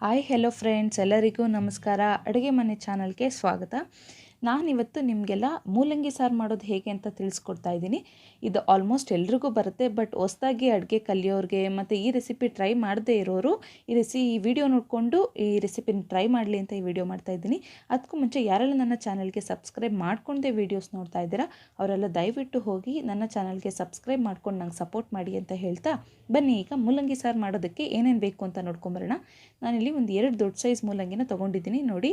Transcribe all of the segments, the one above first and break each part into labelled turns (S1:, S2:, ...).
S1: Hi hello friends, ಎಲ್ಲರಿಗೂ ನಮಸ್ಕಾರ. ಅಡುಗೆ ಮನೆ ಚಾನಲ್ಗೆ ಸ್ವಾಗತ. ನಾನಿವತ್ತು ನಿಮಗೆಲ್ಲ ಮೂಲಂಗಿ ಸಾರು ಮಾಡೋದು ಹೇಗೆ ಅಂತ ತಿಳಿಸ್ಕೊಡ್ತಾ ಇದ್ದೀನಿ. ಇದು ಆಲ್ಮೋಸ್ಟ್ ಎಲ್ರಿಗೂ ಬರುತ್ತೆ, ಬಟ್ ಹೊಸದಾಗಿ ಅಡುಗೆ ಕಲಿಯೋರಿಗೆ ಮತ್ತು ಈ ರೆಸಿಪಿ ಟ್ರೈ ಮಾಡದೇ ಇರೋರು ಈ ವಿಡಿಯೋ ನೋಡಿಕೊಂಡು ಈ ರೆಸಿಪಿನ ಟ್ರೈ ಮಾಡಲಿ ಅಂತ ಈ ವಿಡಿಯೋ ಮಾಡ್ತಾ ಇದ್ದೀನಿ. ಅದಕ್ಕೂ ಮುಂಚೆ ಯಾರೆಲ್ಲ ನನ್ನ ಚಾನಲ್ಗೆ ಸಬ್ಸ್ಕ್ರೈಬ್ ಮಾಡ್ಕೊಂಡೇ ವೀಡಿಯೋಸ್ ನೋಡ್ತಾ ಇದ್ದೀರಾ ಅವರೆಲ್ಲ ದಯವಿಟ್ಟು ಹೋಗಿ ನನ್ನ ಚಾನಲ್ಗೆ ಸಬ್ಸ್ಕ್ರೈಬ್ ಮಾಡ್ಕೊಂಡು ನಂಗೆ ಸಪೋರ್ಟ್ ಮಾಡಿ ಅಂತ ಹೇಳ್ತಾ, ಬನ್ನಿ ಈಗ ಮೂಲಂಗಿ ಸಾರು ಮಾಡೋದಕ್ಕೆ ಏನೇನು ಬೇಕು ಅಂತ ನೋಡ್ಕೊಂಬರೋಣ. ನಾನಿಲ್ಲಿ ಒಂದು 2 ದೊಡ್ಡ ಸೈಜ್ ಮೂಲಂಗಿನ ತೊಗೊಂಡಿದ್ದೀನಿ. ನೋಡಿ,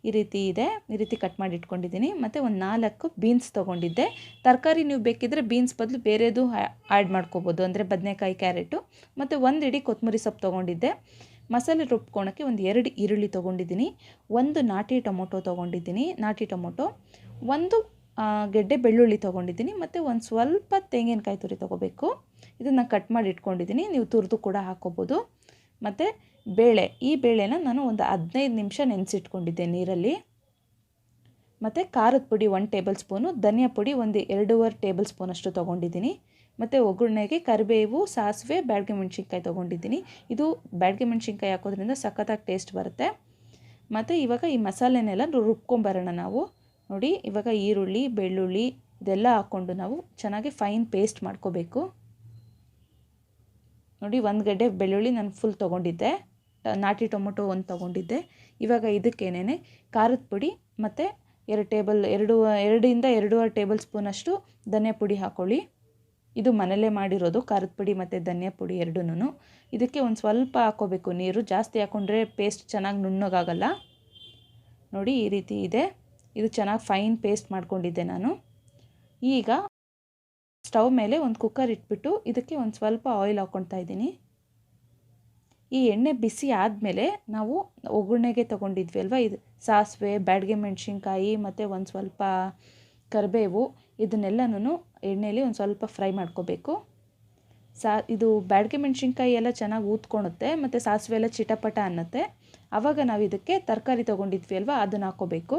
S1: ಈ ರೀತಿ ಇದೆ, ಈ ರೀತಿ ಕಟ್ ಮಾಡಿ ಇಟ್ಕೊಂಡಿದ್ದೀನಿ. ಮತ್ತು ಒಂದು 4 ಬೀನ್ಸ್ ತೊಗೊಂಡಿದ್ದೆ. ತರಕಾರಿ ನೀವು ಬೇಕಿದ್ದರೆ ಬೀನ್ಸ್ ಬದಲು ಬೇರೆದು ಆ್ಯಡ್ ಮಾಡ್ಕೋಬೋದು, ಅಂದರೆ ಬದನೆಕಾಯಿ, ಕ್ಯಾರೆಟು. ಮತ್ತು 1 ಇಡೀ ಕೊತ್ತಂಬರಿ ಸೊಪ್ಪು ತೊಗೊಂಡಿದ್ದೆ. ಮಸಾಲೆ ರುಬ್ಕೊಳಕ್ಕೆ ಒಂದು 2 ಈರುಳ್ಳಿ ತೊಗೊಂಡಿದ್ದೀನಿ. 1 ನಾಟಿ ಟೊಮೊಟೊ ತೊಗೊಂಡಿದ್ದೀನಿ, ನಾಟಿ ಟೊಮೊಟೊ. 1 ಗೆಡ್ಡೆ ಬೆಳ್ಳುಳ್ಳಿ ತೊಗೊಂಡಿದ್ದೀನಿ. ಮತ್ತು ಒಂದು ಸ್ವಲ್ಪ ತೆಂಗಿನಕಾಯಿ ತುರಿ ತೊಗೋಬೇಕು. ಇದನ್ನು ಕಟ್ ಮಾಡಿ ಇಟ್ಕೊಂಡಿದ್ದೀನಿ, ನೀವು ತುರಿದು ಕೂಡ ಹಾಕ್ಕೋಬೋದು. ಮತ್ತು ಬೇಳೆ, ಈ ಬೇಳೆನ ನಾನು ಒಂದು 15 ನಿಮಿಷ ನೆನೆಸಿಟ್ಕೊಂಡಿದ್ದೆ ನೀರಲ್ಲಿ. ಮತ್ತು ಖಾರದ ಪುಡಿ 1 ಟೇಬಲ್ ಸ್ಪೂನು, ಧನಿಯಾ ಪುಡಿ ಒಂದು 2.5 ಟೇಬಲ್ ಸ್ಪೂನಷ್ಟು ತೊಗೊಂಡಿದ್ದೀನಿ. ಮತ್ತು ಒಗ್ಗರಣೆಗೆ ಕರಿಬೇವು, ಸಾಸಿವೆ, ಬ್ಯಾಡಗಿ ಮೆಣಸಿನ್ಕಾಯಿ ತೊಗೊಂಡಿದ್ದೀನಿ. ಇದು ಬ್ಯಾಡಗಿ ಮೆಣಸಿನ್ಕಾಯಿ ಹಾಕೋದ್ರಿಂದ ಸಖತ್ತಾಗಿ ಟೇಸ್ಟ್ ಬರುತ್ತೆ. ಮತ್ತು ಇವಾಗ ಈ ಮಸಾಲೆನೆಲ್ಲ ರುಬ್ಕೊಂಬರೋಣ ನಾವು. ನೋಡಿ, ಇವಾಗ ಈರುಳ್ಳಿ, ಬೆಳ್ಳುಳ್ಳಿ ಇದೆಲ್ಲ ಹಾಕ್ಕೊಂಡು ನಾವು ಚೆನ್ನಾಗಿ ಫೈನ್ ಪೇಸ್ಟ್ ಮಾಡ್ಕೋಬೇಕು. ನೋಡಿ, 1 ಗೆಡ್ಡೆ ಬೆಳ್ಳುಳ್ಳಿ ನಾನು ಫುಲ್ ತೊಗೊಂಡಿದ್ದೆ. ನಾಟಿ ಟೊಮೊಟೊ 1 ತೊಗೊಂಡಿದ್ದೆ. ಇವಾಗ ಇದಕ್ಕೇನೆ ಖಾರದ ಪುಡಿ ಮತ್ತು 2ರಿಂದ 2.5 ಟೇಬಲ್ ಸ್ಪೂನಷ್ಟು ಧನಿಯಾ ಪುಡಿ ಹಾಕ್ಕೊಳ್ಳಿ. ಇದು ಮನೇಲೇ ಮಾಡಿರೋದು ಖಾರದ ಪುಡಿ ಮತ್ತು ಧನಿಯಾ ಪುಡಿ ಎರಡೂ. ಇದಕ್ಕೆ ಒಂದು ಸ್ವಲ್ಪ ಹಾಕ್ಕೋಬೇಕು ನೀರು, ಜಾಸ್ತಿ ಹಾಕ್ಕೊಂಡ್ರೆ ಪೇಸ್ಟ್ ಚೆನ್ನಾಗಿ ನುಣ್ಣಗಾಗಲ್ಲ. ನೋಡಿ, ಈ ರೀತಿ ಇದೆ. ಇದು ಚೆನ್ನಾಗಿ ಫೈನ್ ಪೇಸ್ಟ್ ಮಾಡ್ಕೊಂಡಿದ್ದೆ ನಾನು. ಈಗ ಸ್ಟವ್ ಮೇಲೆ ಒಂದು ಕುಕ್ಕರ್ ಇಟ್ಬಿಟ್ಟು ಇದಕ್ಕೆ ಒಂದು ಸ್ವಲ್ಪ ಆಯಿಲ್ ಹಾಕ್ಕೊಳ್ತಾ ಇದ್ದೀನಿ. ಈ ಎಣ್ಣೆ ಬಿಸಿ ಆದಮೇಲೆ ನಾವು ಒಗ್ಗರಣೆಗೆ ತೊಗೊಂಡಿದ್ವಿ ಅಲ್ವಾ, ಇದು ಸಾಸಿವೆ, ಬ್ಯಾಡಗಿ ಮೆಣಸಿನ್ಕಾಯಿ ಮತ್ತು ಒಂದು ಸ್ವಲ್ಪ ಕರಿಬೇವು, ಇದನ್ನೆಲ್ಲನೂ ಎಣ್ಣೆಯಲ್ಲಿ ಒಂದು ಸ್ವಲ್ಪ ಫ್ರೈ ಮಾಡ್ಕೋಬೇಕು. ಇದು ಬ್ಯಾಡಗಿ ಮೆಣಸಿನ್ಕಾಯಿ ಎಲ್ಲ ಚೆನ್ನಾಗಿ ಊದ್ಕೊಳುತ್ತೆ ಮತ್ತು ಸಾಸಿವೆ ಎಲ್ಲ ಚಿಟಪಟ ಅನ್ನತ್ತೆ. ಆವಾಗ ನಾವು ಇದಕ್ಕೆ ತರಕಾರಿ ತೊಗೊಂಡಿದ್ವಿ ಅಲ್ವಾ, ಅದನ್ನು ಹಾಕ್ಕೋಬೇಕು.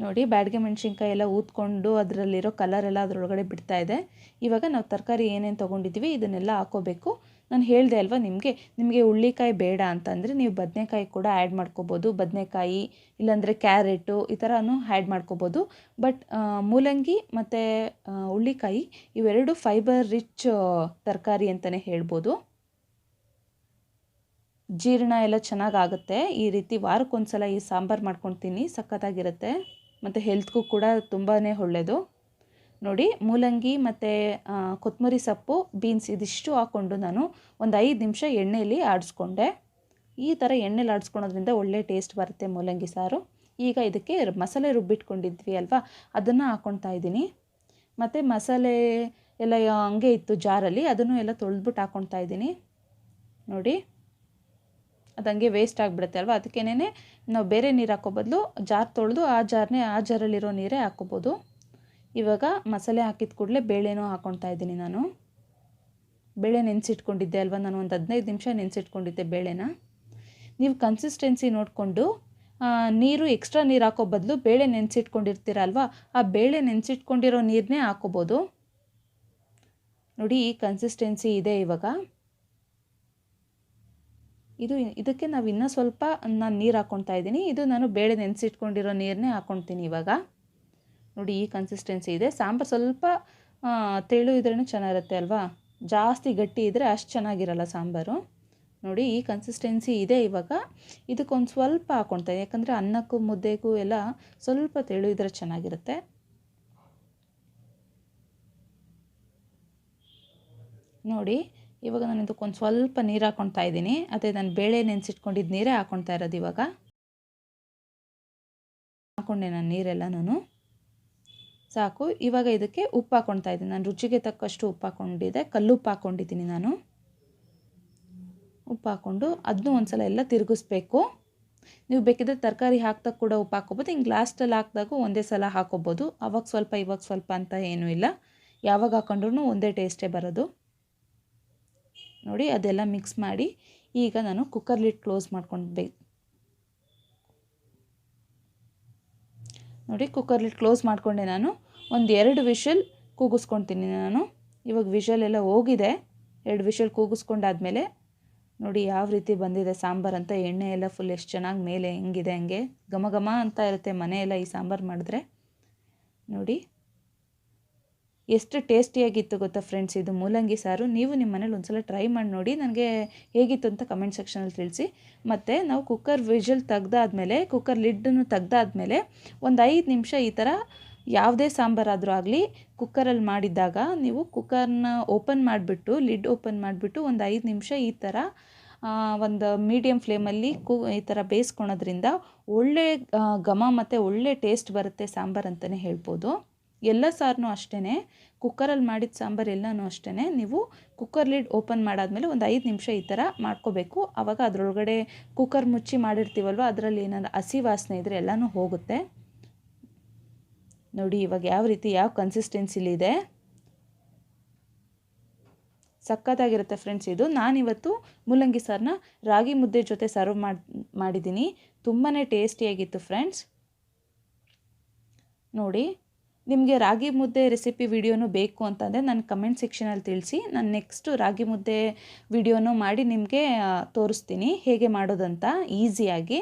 S1: ನೋಡಿ, ಬ್ಯಾಡಗಿ ಮೆಣಸಿನ್ಕಾಯಿ ಎಲ್ಲ ಊದ್ಕೊಂಡು ಅದರಲ್ಲಿರೋ ಕಲರ್ ಎಲ್ಲ ಅದರೊಳಗಡೆ ಬಿಡ್ತಾ ಇದೆ. ಇವಾಗ ನಾವು ತರಕಾರಿ ಏನೇನು ತೊಗೊಂಡಿದ್ವಿ ಇದನ್ನೆಲ್ಲ ಹಾಕ್ಕೋಬೇಕು. ನಾನು ಹೇಳಿದೆ ಅಲ್ವಾ ನಿಮಗೆ ಹುಳ್ಳಿಕಾಯಿ ಬೇಡ ಅಂತಂದರೆ ನೀವು ಬದನೆಕಾಯಿ ಕೂಡ ಆ್ಯಡ್ ಮಾಡ್ಕೋಬೋದು. ಬದನೆಕಾಯಿ ಇಲ್ಲಾಂದರೆ ಕ್ಯಾರೆಟು ಈ ಥರನೂ ಆ್ಯಡ್ ಮಾಡ್ಕೋಬೋದು. ಬಟ್ ಮೂಲಂಗಿ ಮತ್ತು ಹುಳ್ಳಿಕಾಯಿ ಇವೆರಡು ಫೈಬರ್ ರಿಚ್ ತರಕಾರಿ ಅಂತಲೇ ಹೇಳ್ಬೋದು. ಜೀರ್ಣ ಎಲ್ಲ ಚೆನ್ನಾಗಾಗುತ್ತೆ. ಈ ರೀತಿ ವಾರಕ್ಕೊಂದ್ಸಲ ಈ ಸಾಂಬಾರು ಮಾಡ್ಕೊಳ್ತೀನಿ, ಸಖತ್ತಾಗಿರುತ್ತೆ. ಮತ್ತು ಹೆಲ್ತ್ಗೂ ಕೂಡ ತುಂಬಾ ಒಳ್ಳೆಯದು. ನೋಡಿ, ಮೂಲಂಗಿ ಮತ್ತು ಕೊತ್ತಂಬರಿ ಸೊಪ್ಪು, ಬೀನ್ಸ್ ಇದಿಷ್ಟು ಹಾಕ್ಕೊಂಡು ನಾನು ಒಂದು 5 ನಿಮಿಷ ಎಣ್ಣೆಯಲ್ಲಿ ಆಡಿಸ್ಕೊಂಡೆ. ಈ ಥರ ಎಣ್ಣೆಲಿ ಆಡಿಸ್ಕೊಳೋದ್ರಿಂದ ಒಳ್ಳೆ ಟೇಸ್ಟ್ ಬರುತ್ತೆ ಮೂಲಂಗಿ ಸಾರು. ಈಗ ಇದಕ್ಕೆ ಮಸಾಲೆ ರುಬ್ಬಿಟ್ಕೊಂಡಿದ್ವಿ ಅಲ್ವಾ, ಅದನ್ನು ಹಾಕ್ಕೊಳ್ತಾ ಇದ್ದೀನಿ. ಮತ್ತು ಮಸಾಲೆ ಎಲ್ಲ ಹಂಗೆ ಇತ್ತು ಜಾರಲ್ಲಿ, ಅದನ್ನು ಎಲ್ಲ ತೊಳೆದ್ಬಿಟ್ಟು ಹಾಕ್ಕೊಳ್ತಾ ಇದ್ದೀನಿ. ನೋಡಿ, ಅದು ಹಂಗೆ ವೇಸ್ಟ್ ಆಗಿಬಿಡುತ್ತೆ ಅಲ್ವಾ, ಅದಕ್ಕೇನೆ ನಾವು ಬೇರೆ ನೀರು ಹಾಕೋ ಬದಲು ಜಾರ್ ತೊಳೆದು ಆ ಜಾರಲ್ಲಿರೋ ನೀರೇ ಹಾಕ್ಕೋಬೋದು. ಇವಾಗ ಮಸಾಲೆ ಹಾಕಿದ ಕೂಡಲೇ ಬೇಳೆನೂ ಹಾಕ್ಕೊಳ್ತಾ ಇದ್ದೀನಿ ನಾನು. ಬೇಳೆ ನೆನೆಸಿಟ್ಕೊಂಡಿದ್ದೆ ಅಲ್ವಾ, ನಾನು ಒಂದು 15 ನಿಮಿಷ ನೆನೆಸಿಟ್ಕೊಂಡಿದ್ದೆ ಬೇಳೆನ. ನೀವು ಕನ್ಸಿಸ್ಟೆನ್ಸಿ ನೋಡಿಕೊಂಡು ನೀರು ಎಕ್ಸ್ಟ್ರಾ ನೀರು ಹಾಕೋ ಬದಲು ಬೇಳೆ ನೆನೆಸಿಟ್ಕೊಂಡಿರ್ತೀರ ಅಲ್ವಾ, ಆ ಬೇಳೆ ನೆನೆಸಿಟ್ಕೊಂಡಿರೋ ನೀರನ್ನೇ ಹಾಕ್ಕೋಬೋದು. ನೋಡಿ, ಈ ಕನ್ಸಿಸ್ಟೆನ್ಸಿ ಇದೆ ಇವಾಗ. ಇದಕ್ಕೆ ನಾವು ಇನ್ನೂ ಸ್ವಲ್ಪ ನಾನು ನೀರು ಹಾಕ್ಕೊಳ್ತಾ ಇದ್ದೀನಿ. ಇದು ನಾನು ಬೇಳೆ ನೆನೆಸಿಟ್ಕೊಂಡಿರೋ ನೀರನ್ನೇ ಹಾಕ್ಕೊಳ್ತೀನಿ ಇವಾಗ. ನೋಡಿ, ಈ ಕನ್ಸಿಸ್ಟೆನ್ಸಿ ಇದೆ. ಸಾಂಬಾರು ಸ್ವಲ್ಪ ತೆಳು ಇದ್ರೇ ಚೆನ್ನಾಗಿರುತ್ತೆ ಅಲ್ವಾ, ಜಾಸ್ತಿ ಗಟ್ಟಿ ಇದ್ದರೆ ಅಷ್ಟು ಚೆನ್ನಾಗಿರಲ್ಲ ಸಾಂಬಾರು. ನೋಡಿ, ಈ ಕನ್ಸಿಸ್ಟೆನ್ಸಿ ಇದೆ ಇವಾಗ. ಇದಕ್ಕೊಂದು ಸ್ವಲ್ಪ ಹಾಕ್ಕೊಳ್ತಾ, ಯಾಕಂದರೆ ಅನ್ನಕ್ಕೂ ಮುದ್ದೆಗೂ ಎಲ್ಲ ಸ್ವಲ್ಪ ತೆಳು ಇದ್ದರೆ ಚೆನ್ನಾಗಿರುತ್ತೆ. ನೋಡಿ, ಇವಾಗ ನಾನು ಇದಕ್ಕೊಂದು ಸ್ವಲ್ಪ ನೀರು ಹಾಕ್ಕೊಳ್ತಾ ಇದ್ದೀನಿ. ಅದೇ ನಾನು ಬೇಳೆ ನೆನೆಸಿಟ್ಕೊಂಡಿದ್ದು ನೀರೇ ಹಾಕ್ಕೊಳ್ತಾ ಇರೋದು ಇವಾಗ. ಹಾಕ್ಕೊಂಡೆ ನಾನು ನೀರೆಲ್ಲನೂ, ಸಾಕು. ಇವಾಗ ಇದಕ್ಕೆ ಉಪ್ಪು ಹಾಕ್ಕೊಳ್ತಾ ಇದ್ದೀನಿ. ನಾನು ರುಚಿಗೆ ತಕ್ಕಷ್ಟು ಉಪ್ಪು ಹಾಕ್ಕೊಂಡಿದ್ದೆ, ಕಲ್ಲುಪ್ಪು ಹಾಕ್ಕೊಂಡಿದ್ದೀನಿ ನಾನು. ಉಪ್ಪು ಹಾಕ್ಕೊಂಡು ಅದನ್ನೂ ಒಂದು ಸಲ ಎಲ್ಲ ತಿರುಗಿಸ್ಬೇಕು. ನೀವು ಬೇಕಿದ್ದರೆ ತರಕಾರಿ ಹಾಕ್ದಾಗ ಕೂಡ ಉಪ್ಪು ಹಾಕ್ಕೋಬೋದು. ಹಿಂಗೆ ಲಾಸ್ಟಲ್ಲಿ ಹಾಕಿದಾಗೂ ಒಂದೇ ಸಲ ಹಾಕ್ಕೋಬೋದು. ಅವಾಗ ಸ್ವಲ್ಪ ಇವಾಗ ಸ್ವಲ್ಪ ಅಂತ ಏನೂ ಇಲ್ಲ, ಯಾವಾಗ ಹಾಕ್ಕೊಂಡ್ರೂ ಒಂದೇ ಟೇಸ್ಟೇ ಬರೋದು. ನೋಡಿ, ಅದೆಲ್ಲ ಮಿಕ್ಸ್ ಮಾಡಿ ಈಗ ನಾನು ಕುಕ್ಕರ್ ಲಿಡ್ ಕ್ಲೋಸ್ ಮಾಡ್ಕೊಳ್ಬೇಕು. ನೋಡಿ, ಕುಕ್ಕರ್ ಲಿಡ್ ಕ್ಲೋಸ್ ಮಾಡಿಕೊಂಡೆ ನಾನು. ಒಂದು 2 ವಿಷಲ್ ಕೂಗಿಸ್ಕೊಳ್ತೀನಿ ನಾನು. ಇವಾಗ ವಿಷಲ್ ಎಲ್ಲ ಹೋಗಿದೆ. 2 ವಿಷಲ್ ಕೂಗಿಸ್ಕೊಂಡಾದ್ಮೇಲೆ ನೋಡಿ ಯಾವ ರೀತಿ ಬಂದಿದೆ ಸಾಂಬಾರು ಅಂತ. ಎಣ್ಣೆ ಎಲ್ಲ ಫುಲ್ ಎಷ್ಟು ಚೆನ್ನಾಗಿ ಮೇಲೆ ಹೆಂಗಿದೆ ಹಂಗೆ ಘಮ ಘಮ ಅಂತ ಇರುತ್ತೆ ಮನೆಯೆಲ್ಲ ಈ ಸಾಂಬಾರು ಮಾಡಿದ್ರೆ. ನೋಡಿ ಎಷ್ಟು ಟೇಸ್ಟಿಯಾಗಿತ್ತು ಗೊತ್ತಾ ಫ್ರೆಂಡ್ಸ್ ಇದು ಮೂಲಂಗಿ ಸಾರು. ನೀವು ನಿಮ್ಮ ಮನೇಲಿ ಒಂದ್ಸಲ ಟ್ರೈ ಮಾಡಿ ನೋಡಿ, ನನಗೆ ಹೇಗಿತ್ತು ಅಂತ ಕಮೆಂಟ್ ಸೆಕ್ಷನಲ್ಲಿ ತಿಳಿಸಿ. ಮತ್ತು ನಾವು ಕುಕ್ಕರ್ ವಿಷಲ್ ತೆಗ್ದಾದ್ಮೇಲೆ, ಕುಕ್ಕರ್ ಲಿಡ್ಡನ್ನು ತೆಗ್ದಾದ್ಮೇಲೆ ಒಂದು 5 ನಿಮಿಷ ಈ ಥರ ಯಾವುದೇ ಸಾಂಬಾರಾದರೂ ಆಗಲಿ ಕುಕ್ಕರಲ್ಲಿ ಮಾಡಿದ್ದಾಗ ನೀವು ಕುಕ್ಕರ್ನ ಓಪನ್ ಮಾಡಿಬಿಟ್ಟು, ಲಿಡ್ ಓಪನ್ ಮಾಡಿಬಿಟ್ಟು ಒಂದು 5 ನಿಮಿಷ ಈ ಥರ ಒಂದು ಮೀಡಿಯಮ್ ಫ್ಲೇಮಲ್ಲಿ ಈ ಥರ ಬೇಯಿಸ್ಕೊಳೋದ್ರಿಂದ ಒಳ್ಳೆ ಘಮ ಮತ್ತು ಒಳ್ಳೆ ಟೇಸ್ಟ್ ಬರುತ್ತೆ ಸಾಂಬಾರು ಅಂತಲೇ ಹೇಳ್ಬೋದು. ಎಲ್ಲ ಸಾರನ್ನೂ ಅಷ್ಟೇ, ಕುಕ್ಕರಲ್ಲಿ ಮಾಡಿದ ಸಾಂಬಾರು ಎಲ್ಲನೂ ಅಷ್ಟೇ, ನೀವು ಕುಕ್ಕರ್ ಲಿಡ್ ಓಪನ್ ಮಾಡಾದಮೇಲೆ ಒಂದು 5 ನಿಮಿಷ ಈ ಥರ ಮಾಡ್ಕೋಬೇಕು. ಆವಾಗ ಅದರೊಳಗಡೆ ಕುಕ್ಕರ್ ಮುಚ್ಚಿ ಮಾಡಿರ್ತೀವಲ್ವ, ಅದರಲ್ಲಿ ಏನಾದ್ರು ಹಸಿ ವಾಸನೆ ಇದ್ದರೆ ಎಲ್ಲನೂ ಹೋಗುತ್ತೆ. ನೋಡಿ ಇವಾಗ ಯಾವ ರೀತಿ, ಯಾವ ಕನ್ಸಿಸ್ಟೆನ್ಸಿಲಿದೆ, ಸಖತ್ತಾಗಿರುತ್ತೆ ಫ್ರೆಂಡ್ಸ್ ಇದು. ನಾನಿವತ್ತು ಮೂಲಂಗಿ ಸಾರನ್ನ ರಾಗಿ ಮುದ್ದೆ ಜೊತೆ ಸರ್ವ್ ಮಾಡಿದ್ದೀನಿ. ತುಂಬಾ ಟೇಸ್ಟಿಯಾಗಿತ್ತು ಫ್ರೆಂಡ್ಸ್. ನೋಡಿ ನಿಮಗೆ ರಾಗಿ ಮುದ್ದೆ ರೆಸಿಪಿ ವಿಡಿಯೋನು ಬೇಕು ಅಂತಂದರೆ ನನ್ನ ಕಮೆಂಟ್ ಸೆಕ್ಷನಲ್ಲಿ ತಿಳಿಸಿ. ನಾನು ನೆಕ್ಸ್ಟು ರಾಗಿ ಮುದ್ದೆ ವಿಡಿಯೋನು ಮಾಡಿ ನಿಮಗೆ ತೋರಿಸ್ತೀನಿ ಹೇಗೆ ಮಾಡೋದಂತ ಈಸಿಯಾಗಿ.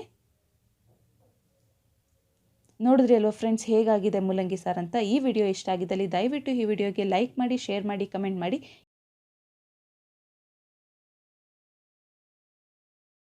S1: ನೋಡಿದ್ರಿ ಅಲ್ವ ಫ್ರೆಂಡ್ಸ್ ಹೇಗಾಗಿದೆ ಮೂಲಂಗಿ ಸಾರು ಅಂತ. ಈ ವಿಡಿಯೋ ಇಷ್ಟ ಆಗಿದ್ದಲ್ಲಿ ದಯವಿಟ್ಟು ಈ ವಿಡಿಯೋಗೆ ಲೈಕ್ ಮಾಡಿ, ಶೇರ್ ಮಾಡಿ, ಕಮೆಂಟ್ ಮಾಡಿ.